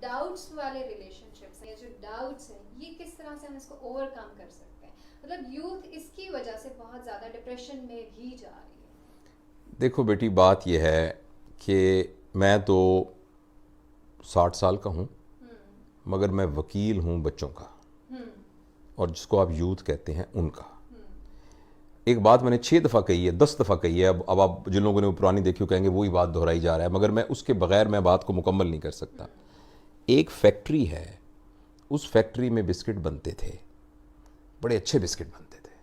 Doubts वाले relationships हैं, जो डाउट्स हैं, ये किस तरह से हम इसको ओवरकम कर सकते हैं? मतलब यूथ इसकी वजह से बहुत ज़्यादा डिप्रेशन में भी जा रही है। देखो बेटी, बात यह है कि मैं तो 60 साल का हूँ, मगर मैं वकील हूँ बच्चों का, और जिसको आप यूथ कहते हैं उनका। एक बात मैंने 6 दफ़ा कही है, 10 दफ़ा कही है, अब आप जिन लोगों ने वो पुरानी देखी कहेंगे वही बात दोहराई जा रहा है, मगर मैं उसके बगैर मैं बात को मुकम्मल नहीं कर सकता। एक फैक्ट्री है, उस फैक्ट्री में बिस्किट बनते थे, बड़े अच्छे बिस्किट बनते थे।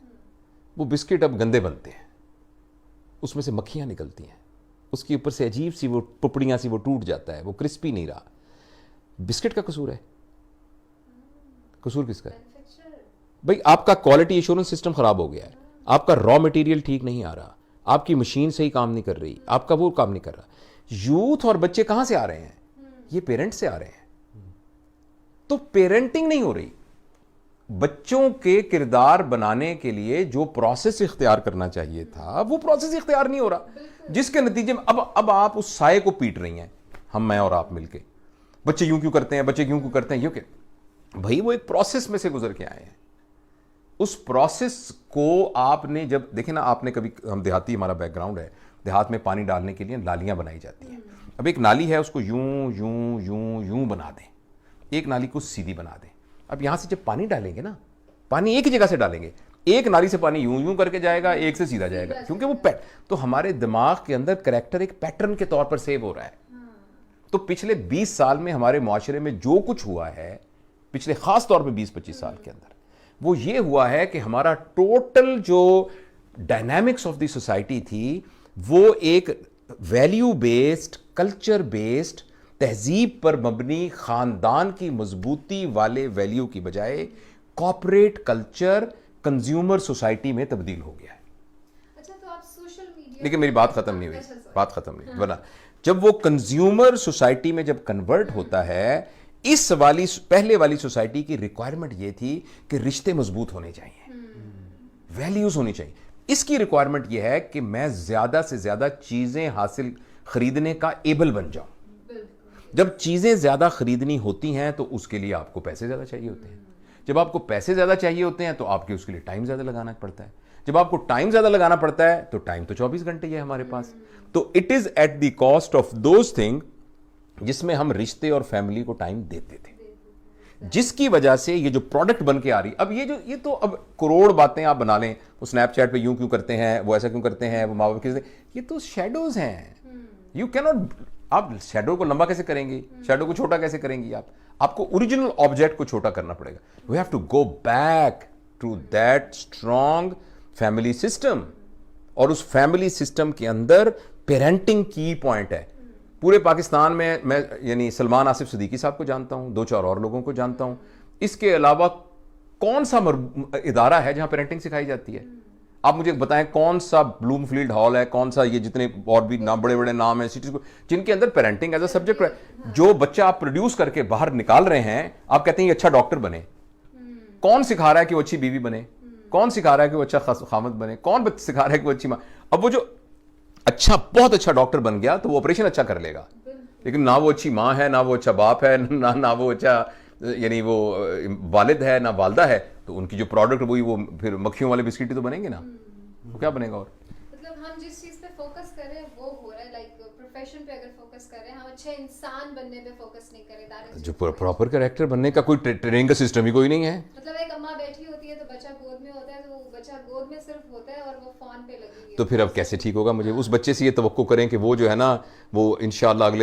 वो बिस्किट अब गंदे बनते हैं, उसमें से मक्खियाँ निकलती हैं, उसके ऊपर से अजीब सी वो पुपड़ियाँ सी वो टूट जाता है, वो क्रिस्पी नहीं रहा। बिस्किट का कसूर है? कसूर किसका है भाई? आपका क्वालिटी एश्योरेंस सिस्टम खराब हो गया है, आपका रॉ मटेरियल ठीक नहीं आ रहा, आपकी मशीन सही काम नहीं कर रही, आपका वो काम नहीं कर रहा। यूथ और बच्चे कहां से आ रहे हैं? ये पेरेंट्स से आ रहे हैं। तो पेरेंटिंग नहीं हो रही। बच्चों के किरदार बनाने के लिए जो प्रोसेस इख्तियार करना चाहिए था, वो प्रोसेस इख्तियार नहीं हो रहा, जिसके नतीजे में अब आप उस साये को पीट रही हैं, मैं और आप मिलके। बच्चे यूं क्यों करते हैं, बच्चे क्यों करते हैं, क्यों? भाई वो एक प्रोसेस में से गुजर के आए हैं। उस प्रोसेस को आपने जब देखे ना, आपने कभी, हम देहाती, हमारा बैकग्राउंड है, देहात में पानी डालने के लिए नालियां बनाई जाती हैं। अब एक नाली है, उसको यूं यूं यूं यूं बना दें, एक नाली को सीधी बना दें। अब यहां से जब पानी डालेंगे ना, पानी एक ही जगह से डालेंगे, एक नाली से पानी यूं यूं करके जाएगा, एक से सीधा जाएगा, क्योंकि वो तो हमारे दिमाग के अंदर करैक्टर एक पैटर्न के तौर पर सेव हो रहा है। तो पिछले 20 साल में हमारे मुआशरे में जो कुछ हुआ है, पिछले खास तौर पे 20-25 साल के अंदर, वो ये हुआ है कि हमारा टोटल जो डायनामिक्स ऑफ द सोसाइटी थी, वो एक वैल्यू बेस्ड, कल्चर बेस्ड, तहजीब पर मबनी, खानदान की मजबूती वाले वैल्यू की बजाय कॉर्पोरेट कल्चर, कंज्यूमर सोसाइटी में तब्दील हो गया है। अच्छा, तो आप सोशल मीडिया, लेकिन मेरी बात खत्म नहीं हुई, बात खत्म नहीं हुई। वरना जब वो कंज्यूमर सोसाइटी में जब कन्वर्ट होता है, इस वाली पहले वाली सोसाइटी की रिक्वायरमेंट ये थी कि रिश्ते मजबूत होने चाहिए, वैल्यूज होनी चाहिए। इसकी रिक्वायरमेंट ये है कि मैं ज्यादा से ज्यादा चीजें हासिल खरीदने का एबल बन जाऊं। जब चीजें ज्यादा खरीदनी होती हैं तो उसके लिए आपको पैसे ज्यादा चाहिए होते हैं। जब आपको पैसे ज्यादा चाहिए होते हैं तो आपके उसके लिए टाइम ज्यादा लगाना पड़ता है। जब आपको टाइम ज्यादा लगाना पड़ता है तो टाइम तो 24 घंटे ही है हमारे पास। तो it is at the cost of those thing जिसमें हम रिश्ते और फैमिली को टाइम देते थे, जिसकी वजह से ये जो प्रोडक्ट बन के आ रही, अब ये तो अब करोड़ बातें आप बना लें, वो स्नैपचैट पे यूं क्यों करते हैं, वो ऐसा क्यों करते हैं, वो माँ बाप किस, ये तो शेडोज हैं। यू कैन नॉट, आप शेडो को लंबा कैसे करेंगी, शेडो को छोटा कैसे करेंगी? आपको ओरिजिनल ऑब्जेक्ट को छोटा करना पड़ेगा। We have to go back to that strong family system, और उस फैमिली सिस्टम के अंदर पेरेंटिंग की पॉइंट है। पूरे पाकिस्तान में मैं यानी सलमान आसिफ सिद्दीकी साहब को जानता हूं, 2-4 और लोगों को जानता हूं। इसके अलावा कौन सा इदारा है जहां पेरेंटिंग सिखाई जाती है? आप मुझे बताएं कौन सा ब्लूमफील्ड हॉल है, कौन सा, ये जितने और भी नाम, बड़े बड़े नाम हैं सिटीज को, जिनके अंदर पेरेंटिंग एज अ सब्जेक्ट है। जो बच्चा आप प्रोड्यूस करके बाहर निकाल रहे हैं, आप कहते हैं ये अच्छा डॉक्टर बने। कौन सिखा रहा है कि वो अच्छी बीवी बने? कौन सिखा रहा है कि वो अच्छा खामद बने? कौन सिखा रहा है कि वो अच्छी मां? अब वो जो अच्छा, बहुत अच्छा डॉक्टर बन गया तो वो ऑपरेशन अच्छा कर लेगा, लेकिन ना वो अच्छी माँ है, ना वो अच्छा बाप है, ना वो अच्छा यानी वो वालिद है, ना वालदा है, तो उनकी जो प्रोडक्ट वही वो फिर मक्खियों वाले बिस्किट ही तो बनेंगे ना। वो क्या बनेगा? और मतलब हम जिस चीज पे फोकस कर रहे हैं वो हो रहा है, लाइक प्रोफेशन पे अगर फोकस कर रहे हैं, हम अच्छे इंसान बनने पे फोकस नहीं कर रहे। जो प्रॉपर कैरेक्टर बनने का कोई ट्रेनिंग का सिस्टम ही कोई नहीं है। मतलब एक अम्मा बैठी होती है तो बच्चा गोद में होता है, तो वो बच्चा गोद में सिर्फ होता है और वो फोन पे लगी है। तो फिर अब कैसे ठीक होगा? मुझे उस बच्चे से ये तवक्को करें कि वो जो है ना, वो इंशाल्लाह अगले